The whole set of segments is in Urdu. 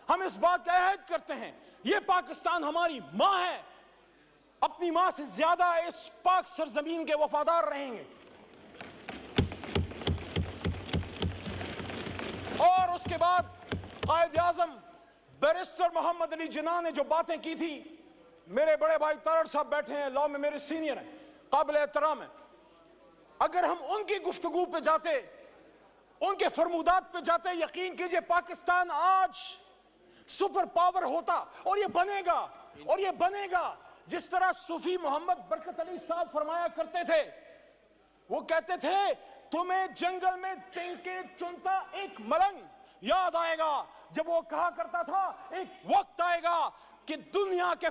ہم اس بات کا عہد کرتے ہیں یہ پاکستان ہماری ماں ہے، اپنی ماں سے زیادہ اس پاک سرزمین کے وفادار رہیں گے۔ اور اس کے بعد قائد اعظم بیرسٹر محمد علی جناح نے جو باتیں کی تھی، میرے بڑے بھائی تارڑ صاحب بیٹھے ہیں، لاء میں میرے سینئر ہیں، قابل احترام ہیں، اگر ہم ان کی گفتگو پہ جاتے، ان کے فرمودات پہ جاتے، یقین کیجئے پاکستان آج سپر پاور ہوتا، اور یہ بنے گا، اور یہ بنے گا جس طرح صوفی محمد برکت علی صاحب فرمایا کرتے تھے۔ وہ کہتے تھے تمہیں جنگل میں تنکے چنتا ایک ملنگ یاد آئے گا، جب وہ کہا کرتا تھا ایک وقت آئے گا کہ دنیا کے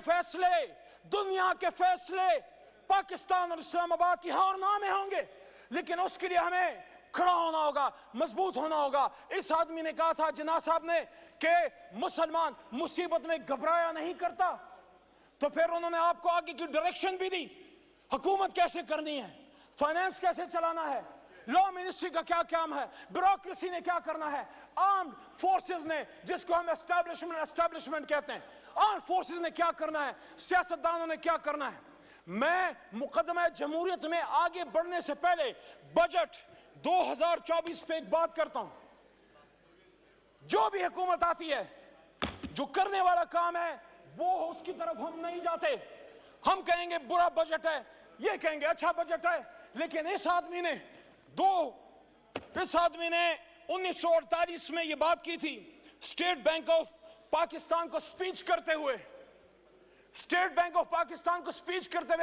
فیصلے پاکستان اور اسلام آباد کی ہاں اور نہ میں ہوں گے، لیکن اس کے لیے ہمیں کھڑا ہونا ہوگا، مضبوط ہونا ہوگا۔ اس آدمی نے کہا تھا جناح صاحب نے کہ مسلمان مصیبت میں گھبرایا نہیں کرتا، تو پھر انہوں نے آپ کو آگے کی ڈائریکشن بھی دی، حکومت کیسے کرنی ہے، فائنانس کیسے چلانا ہے، لا منسٹری کا کیا کام ہے، بیوروکریسی نے کیا کرنا ہے، آرمڈ فورسز نے، جس کو ہم اسٹیبلشمنٹ کہتے ہیں، آرمڈ فورسز نے کیا کرنا ہے، سیاستدانوں نے کیا کرنا ہے۔ میں مقدمہ جمہوریت میں آگے بڑھنے سے پہلے بجٹ 2024 پہ ایک بات کرتا ہوں، جو بھی حکومت آتی ہے جو کرنے والا کام ہے وہ اس کی طرف ہم نہیں جاتے، ہم کہیں گے برا بجٹ ہے، یہ کہیں گے اچھا بجٹ ہے، لیکن اس آدمی نے 1948 میں یہ بات کی تھی، اسٹیٹ بینک آف پاکستان کو سپیچ کرتے ہوئے،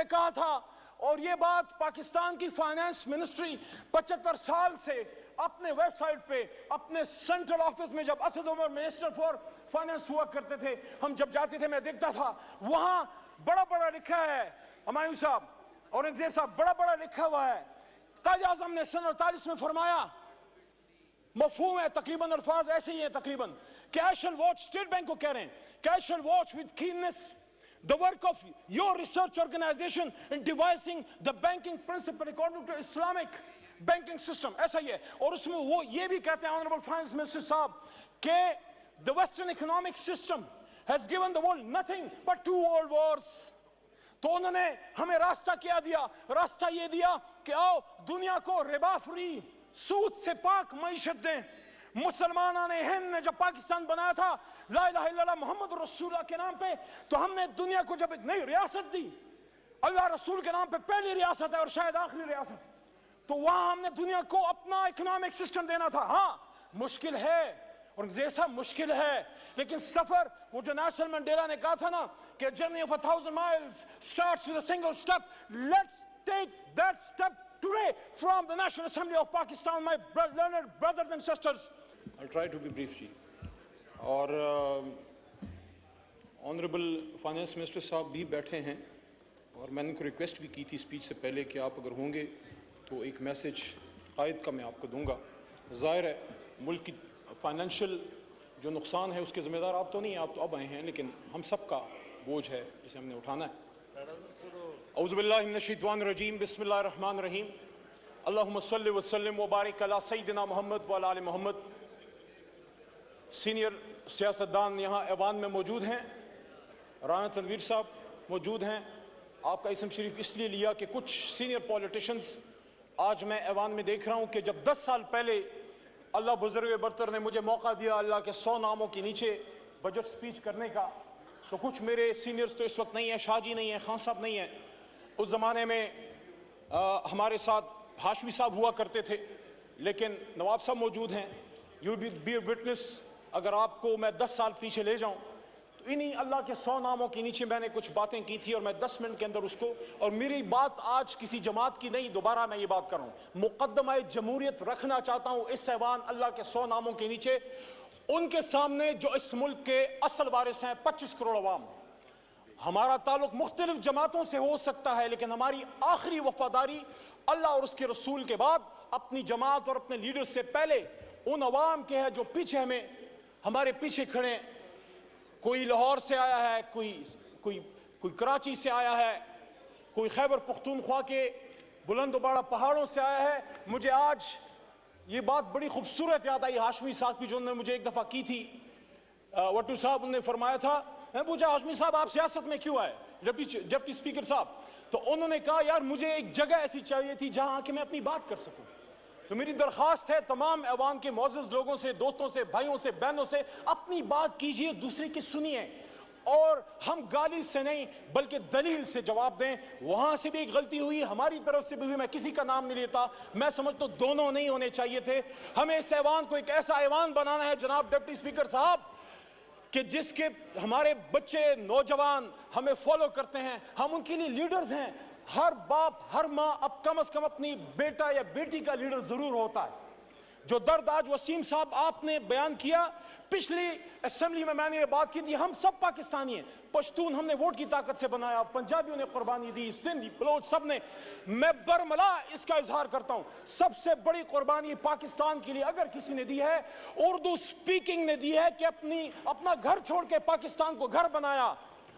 کہا تھا، اور یہ بات پاکستان کی فائنانس منسٹری 75 سال سے اپنے ویب سائٹ پہ، اپنے سینٹرل آفس میں، جب Asad Umar minister for finance ہوا کرتے تھے، ہم جب جاتے تھے میں دیکھتا تھا وہاں بڑا بڑا لکھا ہے، ہمایوں صاحب، اورنگزیب صاحب، بڑا بڑا لکھا ہوا ہے۔ قائد اعظم نے سن 48 میں فرمایا، مفہوم ہے تقریباً، الفاظ ایسے ہی ہیں تقریباً، کہ I shall watch، state bank کو کہہ رہے ہیں کہ I shall watch with keenness the work of your research organization in devising the banking principle according to Islamic banking system، ایسا ہی ہے۔ اور اس میں وہ یہ بھی کہتے ہیں Honorable Finance Minister صاحب کہ the Western economic system has given the world nothing but 2 world wars۔ تو انہوں نے ہمیں راستہ کیا دیا؟ راستہ یہ دیا کہ آؤ دنیا کو ربا فری، سود سے پاک معیشت دیں۔ مسلمانوں نے ہند نے جب پاکستان بنایا تھا لا الہ الا اللہ محمد رسول اللہ کے نام پہ، تو ہم نے دنیا کو جب ایک نئی ریاست دی، اللہ رسول کے نام پہ پہلی ریاست ہے اور شاید آخری ریاست، تو وہاں ہم نے دنیا کو اپنا اکنامک سسٹم دینا تھا۔ ہاں مشکل ہے، اور جیسا مشکل ہے، لیکن سفر، وہ جو نیلسن منڈیلا نے کہا تھا نا کہ journey of 1000 miles starts with a single step، let's take that step today from the National Assembly of Pakistan, my learned brothers and sisters۔ I'll try to be brief جی۔ اور آنریبل فائنانس منسٹر صاحب بھی بیٹھے ہیں، اور میں نے ان کو ریکویسٹ بھی کی تھی اسپیچ سے پہلے کہ آپ اگر ہوں گے تو ایک میسج قائد کا میں آپ کو دوں گا۔ ظاہر ہے ملک کی فائنینشیل جو نقصان ہے اس کے ذمہ دار آپ تو نہیں، آپ تو اب آئے ہیں، لیکن ہم سب کا بوجھ ہے جسے ہم نے اٹھانا ہے۔ اعوذ باللہ من الشیطان الرجیم، بسم اللہ الرحمن الرحیم، اللہم صلی وسلم وبارک علی سیدنا محمد وعلی آل محمد۔ سینئر سیاستدان یہاں ایوان میں موجود ہیں، رانا تنویر صاحب موجود ہیں، آپ کا اسم شریف اس لیے لیا کہ کچھ سینئر پولیٹیشنز آج میں ایوان میں دیکھ رہا ہوں کہ جب 10 سال پہلے اللہ بزرگ برتر نے مجھے موقع دیا اللہ کے 100 ناموں کے نیچے بجٹ سپیچ کرنے کا، تو کچھ میرے سینئرز تو اس وقت نہیں ہیں، شاہ جی نہیں ہیں، خان صاحب نہیں ہیں، اس زمانے میں ہمارے ساتھ ہاشمی صاحب ہوا کرتے تھے، لیکن نواب صاحب موجود ہیں، یو بی اے وٹنس۔ اگر آپ کو میں 10 سال پیچھے لے جاؤں تو انہی اللہ کے 100 ناموں کے نیچے میں نے کچھ باتیں کی تھی، اور میں 10 منٹ کے اندر اس کو، اور میری بات آج کسی جماعت کی نہیں، دوبارہ میں یہ بات کر رہا ہوں، مقدمہ جمہوریت رکھنا چاہتا ہوں اس ایوان اللہ کے 100 ناموں کے نیچے، ان کے سامنے جو اس ملک کے اصل وارث ہیں 25 کروڑ عوام۔ ہمارا تعلق مختلف جماعتوں سے ہو سکتا ہے، لیکن ہماری آخری وفاداری اللہ اور اس کے رسول کے بعد اپنی جماعت اور اپنے لیڈر سے پہلے ان عوام کے ہے جو پیچھے ہمارے پیچھے کھڑے، کوئی لاہور سے آیا ہے، کوئی کراچی سے آیا ہے، کوئی خیبر پختونخوا کے بلند و بالا پہاڑوں سے آیا ہے۔ مجھے آج یہ بات بڑی خوبصورت یاد آئی ہاشمی صاحب کی جو انہوں نے مجھے ایک دفعہ کی تھی وٹو صاحب نے فرمایا تھا، میں پوچھا ہاشمی صاحب آپ سیاست میں کیوں آئے، ڈپٹی اسپیکر صاحب، تو انہوں نے کہا یار مجھے ایک جگہ ایسی چاہیے تھی جہاں کہ میں اپنی بات کر سکوں. تو میری درخواست ہے تمام ایوان کے معزز لوگوں سے، دوستوں سے، بھائیوں سے، بہنوں سے، اپنی بات کیجئے، دوسرے کی سنیے، اور ہم گالی سے نہیں بلکہ دلیل سے جواب دیں. وہاں سے بھی ایک غلطی ہوئی، ہماری طرف سے بھی ہوئی، میں کسی کا نام نہیں لیتا، میں سمجھتا ہوں دونوں نہیں ہونے چاہیے تھے. ہمیں اس ایوان کو ایک ایسا ایوان بنانا ہے جناب ڈپٹی اسپیکر صاحب کہ جس کے ہمارے بچے نوجوان ہمیں فالو کرتے ہیں، ہم ان کے لیے لیڈرز ہیں. ہر باپ ہر ماں اب کم از کم اپنی بیٹا یا بیٹی کا لیڈر ضرور ہوتا ہے. جو درد آج وسیم صاحب آپ نے بیان کیا، پچھلی اسمبلی میں نے یہ بات کی تھی، ہم سب پاکستانی ہیں، پشتون ہم نے ووٹ کی طاقت سے بنایا، پنجابیوں نے قربانی دی، سندھی بلوچ سب نے. میں برملا اس کا اظہار کرتا ہوں، سب سے بڑی قربانی پاکستان کے لیے اگر کسی نے دی ہے، اردو سپیکنگ نے دی ہے کہ اپنا گھر چھوڑ کے پاکستان کو گھر بنایا.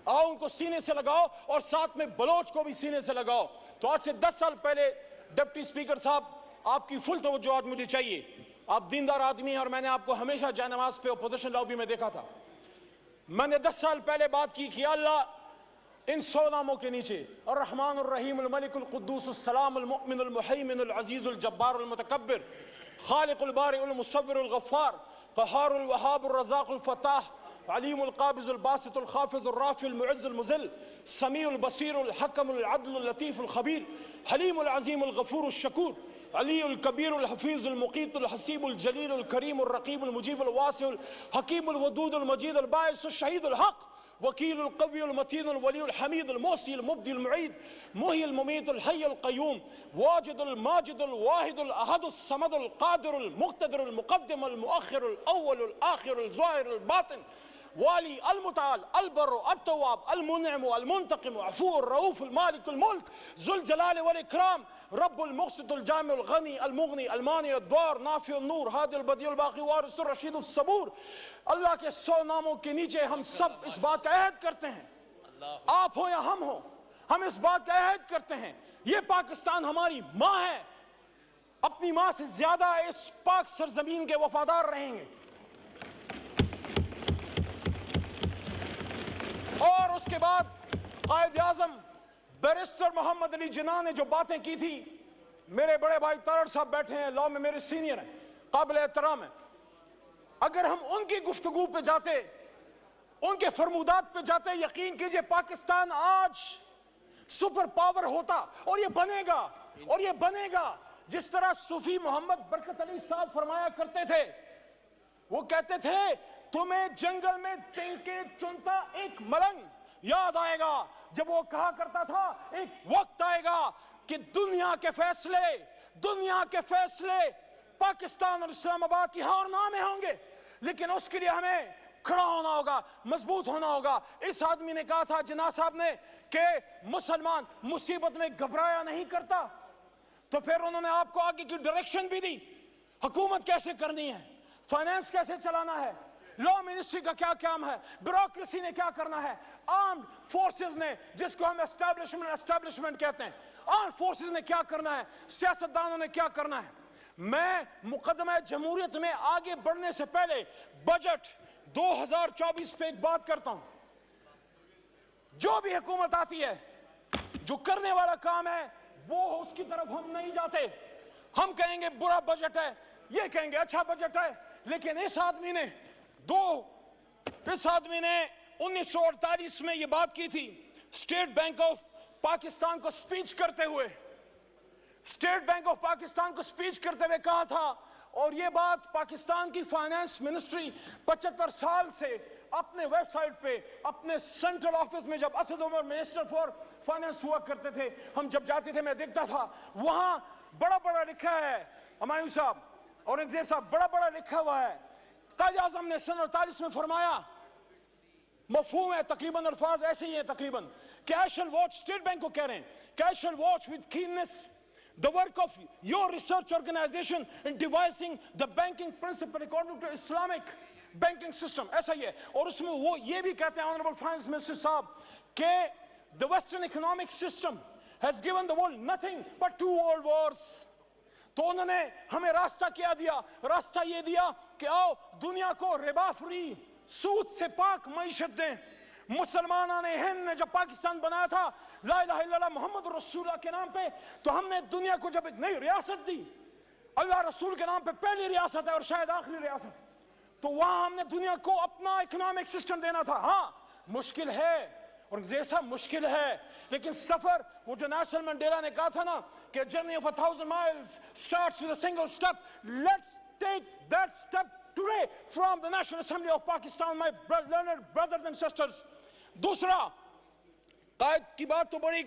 آؤ ان کو سینے سے لگاؤ اور ساتھ میں بلوچ کو بھی سینے سے لگاؤ. تو آج سے 10 سال پہلے ڈپٹی اسپیکر صاحب آپ کی فل توجہ آج مجھے چاہیے. آپ دیندار آدمی ہیں اور میں نے آپ کو ہمیشہ جائے نماز پہ اپوزیشن لابی میں دیکھا تھا. میں نے 10 سال پہلے بات کی کہ اللہ ان 100 ناموں کے نیچے الرحمن الرحیم الملک القدوس السلام المؤمن المحیمن العزیز الجبار المتکبر خالق البارئ المصور الغفار قہار الوہاب الرزاق الفتاح علیم القابض الباسط الخافض الرافع المعز المذل سمیع البصیر الحکم العدل اللطیف الخبیر حلیم العظیم الغفور الشکور علی الکبیر الحفیظ المقیت الحسیب الجلیل الکریم الرقیب المجیب الواسع الحکیم الودود المجید الباعث الشہید الحق وکیل القوی المتین الولی الحمید المحصی المبدی المعید محی الممیت الحی القیوم واجد الماجد الواحد الاحد الصمد القادر المقتدر المقدم المؤخر الاول الاخر الظاہر الباطن والی المتعال البر التواب المنعم المنتقم عفو الرؤوف المالک الملک ذو الجلال والاکرام رب المقسط الجامع الغنی المغنی المانع الدوار نافع النور ہادی البدیع الباقی وارث الرشید الصبور. اللہ کے 100 ناموں کے نیچے ہم سب اس بات کا عہد کرتے ہیں، آپ ہو یا ہم ہو، ہم اس بات کا عہد کرتے ہیں یہ پاکستان ہماری ماں ہے، اپنی ماں سے زیادہ اس پاک سرزمین کے وفادار رہیں گے. اور اس کے بعد قائد اعظم بیرسٹر محمد علی جناح نے جو باتیں کی تھی، میرے بڑے بھائی تارڑ صاحب بیٹھے ہیں، لاء میں میرے سینئر ہیں، قابل احترام ہیں. اگر ہم ان کی گفتگو پہ جاتے، ان کے فرمودات پہ جاتے، یقین کیجئے پاکستان آج سپر پاور ہوتا. اور یہ بنے گا، اور یہ بنے گا جس طرح صوفی محمد برکت علی صاحب فرمایا کرتے تھے. وہ کہتے تھے تمہیں جنگل میں تنکے چنتا ایک ملنگ یاد آئے گا، جب وہ کہا کرتا تھا ایک وقت آئے گا کہ دنیا کے فیصلے پاکستان اور اسلام آباد کی ہاں اور نہ میں ہوں گے، لیکن اس کے لیے ہمیں کھڑا ہونا ہوگا، مضبوط ہونا ہوگا. اس آدمی نے کہا تھا جناح صاحب نے کہ مسلمان مصیبت میں گھبرایا نہیں کرتا. تو پھر انہوں نے آپ کو آگے کی ڈائریکشن بھی دی، حکومت کیسے کرنی ہے، فائنانس کیسے چلانا ہے، لا منسٹری کا کیا کام ہے، بیوروکریسی نے کیا کرنا ہے، آرمڈ فورسز نے جس کو ہم اسٹیبلشمنٹ کہتے ہیں، آرمڈ فورسز نے کیا کرنا ہے، سیاستدانوں نے کیا کرنا ہے. میں مقدمہ جمہوریت میں آگے بڑھنے سے پہلے بجٹ 2024 پہ ایک بات کرتا ہوں. جو بھی حکومت آتی ہے، جو کرنے والا کام ہے وہ اس کی طرف ہم نہیں جاتے. ہم کہیں گے برا بجٹ ہے، یہ کہیں گے اچھا بجٹ ہے. لیکن اس آدمی نے 1948 میں یہ بات کی تھی، اسٹیٹ بینک آف پاکستان کو سپیچ کرتے ہوئے، کہا تھا. اور یہ بات پاکستان کی فائنانس منسٹری 75 سال سے اپنے ویب سائٹ پہ، اپنے سینٹرل آفس میں، جب Asad Umar minister four finance ہوا کرتے تھے، ہم جب جاتے تھے میں دیکھتا تھا وہاں بڑا بڑا لکھا ہے، ہمایوں صاحب اورنگزیب صاحب بڑا بڑا لکھا ہوا ہے. قائد اعظم نے سن 48 میں فرمایا، مفہوم ہے تقریباً، الفاظ ایسے ہی ہیں تقریباً، کہ I shall watch، state bank کو کہہ رہے ہیں کہ I shall watch with keenness the work of your research organization in devising the banking principle according to Islamic banking system. ایسا ہی ہے. اور اس میں وہ یہ بھی کہتے ہیں Honorable Finance Minister صاحب کہ the Western economic system has given the world nothing but 2 world wars. تو انہوں نے ہمیں راستہ کیا دیا؟ راستہ یہ دیا کہ آؤ دنیا کو ربا فری سود سے پاک معیشت دیں. مسلمانوں نے ہند نے جب پاکستان بنایا تھا لا الہ الا اللہ محمد رسول اللہ کے نام پہ, تو ہم نے دنیا کو جب ایک نئی ریاست دی, اللہ رسول کے نام پہ پہلی ریاست ہے اور شاید آخری ریاست, تو وہاں ہم نے دنیا کو اپنا اکنامک سسٹم دینا تھا. ہاں مشکل ہے اور جیسا مشکل ہے, لیکن سفر, وہ جو نیلسن منڈیلا نے کہا تھا نا کہ journey of 1000 miles starts with a single step, let's take that step today from the National Assembly of Pakistan, my learned brothers and sisters. دوسرا, قائد کی بات تو بڑی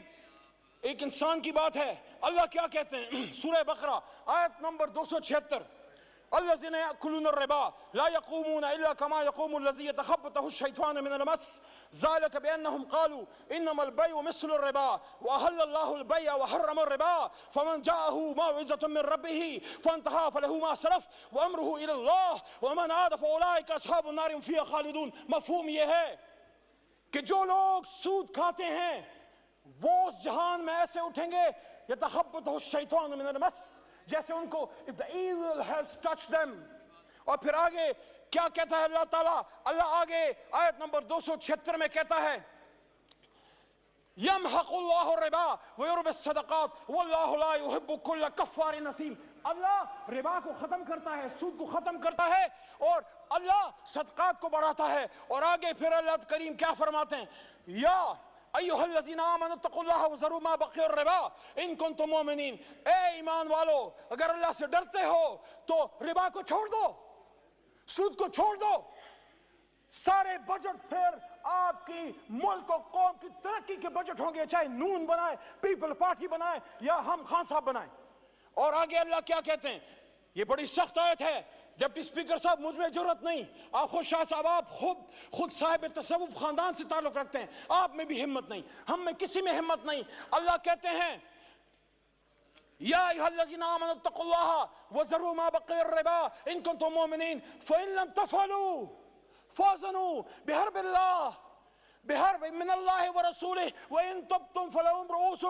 ایک انسان کی بات ہے. اللہ کیا کہتے ہیں سورہ بقرہ آیت نمبر 276, الذين يأكلون الربا لا يقومون إلا كما يقوم الذي يتخبطه الشيطان من المس ذلك بأنهم قالوا إنما البيع مثل الربا وأحل الله البيع وحرم الربا فمن جاءه موعظة من ربه فانتهى فله ما سلف وأمره إلى الله ومن عاد فأولئك أصحاب النار هم فيها خالدون. مفہوم یہ ہے کہ جو لوگ سود کھاتے ہیں وہ اس جہان میں ایسے اٹھیں گے يتخبطه الشيطان من المس, جیسے ان کو if the evil has touched them. اور پھر آگے کیا کہتا ہے اللہ تعالیٰ, اللہ آگے آیت نمبر 276 میں کہتا ہے يمحق الله الربا ويربي الصدقات والله لا يحب كل كفار نثيم. اللہ ربا کو ختم کرتا ہے, سود کو ختم کرتا ہے, اور اللہ صدقات کو بڑھاتا ہے. اور آگے پھر اللہ کریم کیا فرماتے ہیں, یا ایھا الذین آمنوا اتقوا اللہ وذروا ما بقی الربا ان کنتم مؤمنین. اے ایمان والو, اگر اللہ سے ڈرتے ہو تو ربا کو چھوڑ دو, سود کو چھوڑ دو. سارے بجٹ پھر آپ کی ملک و قوم کی ترقی کے بجٹ ہوں گے, چاہے نون بنائے, پیپل پارٹی بنائے یا ہم خان صاحب بنائیں. اور آگے اللہ کیا کہتے ہیں, یہ بڑی سخت آیت ہے. ڈپٹی اسپیکر صاحب مجھ میں جرت نہیں, آپ خود شاہ صاحب آپ خود صاحب تصوف خاندان سے تعلق رکھتے ہیں, آپ میں بھی ہمت نہیں, ہم میں کسی میں ہمت نہیں. اللہ کہتے ہیں یا ایھا الذین آمنوا اتقوا اللہ وذروا ما بقی الربا ان کنتم مؤمنین فإن لم تفعلوا فاذنوا بحرب من اللہ ورسولہ وإن تبتم فلکم رؤوس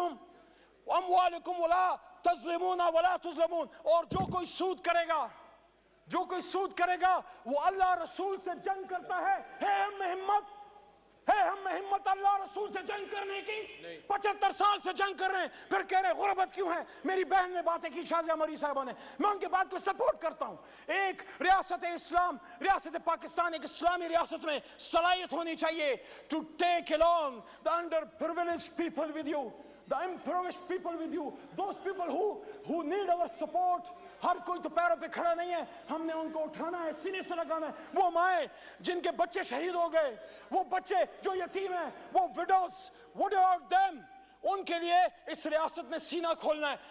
اموالکم ولا تظلمون ولا تظلمون. اور جو کوئی سود کرے گا, جو کوئی سود کرے گا وہ اللہ رسول سے جنگ کرتا ہے. ہم میں ہمت ہے, ہم میں ہمت اللہ رسول سے جنگ کرنے کی. 75 سال سے جنگ کر رہے ہیں, پھر کہہ رہے غربت کیوں ہے. میری بہن نے باتیں کی, شازیہ مری صاحبہ نے, میں ان کے بات کو سپورٹ کرتا ہوں. ایک ریاست اسلام, ریاست پاکستان ایک اسلامی ریاست میں صلاحیت ہونی چاہیے to take along the underprivileged people with you, the impoverished people with you, those people who need our support. ہر کوئی تو پیروں پہ کھڑا نہیں ہے, ہم نے ان کو اٹھانا ہے, سینے سے لگانا ہے. وہ مائیں جن کے بچے شہید ہو گئے, وہ بچے جو یتیم ہیں, وہ وڈوز, what about them, ان کے لیے اس ریاست میں سینہ کھولنا ہے.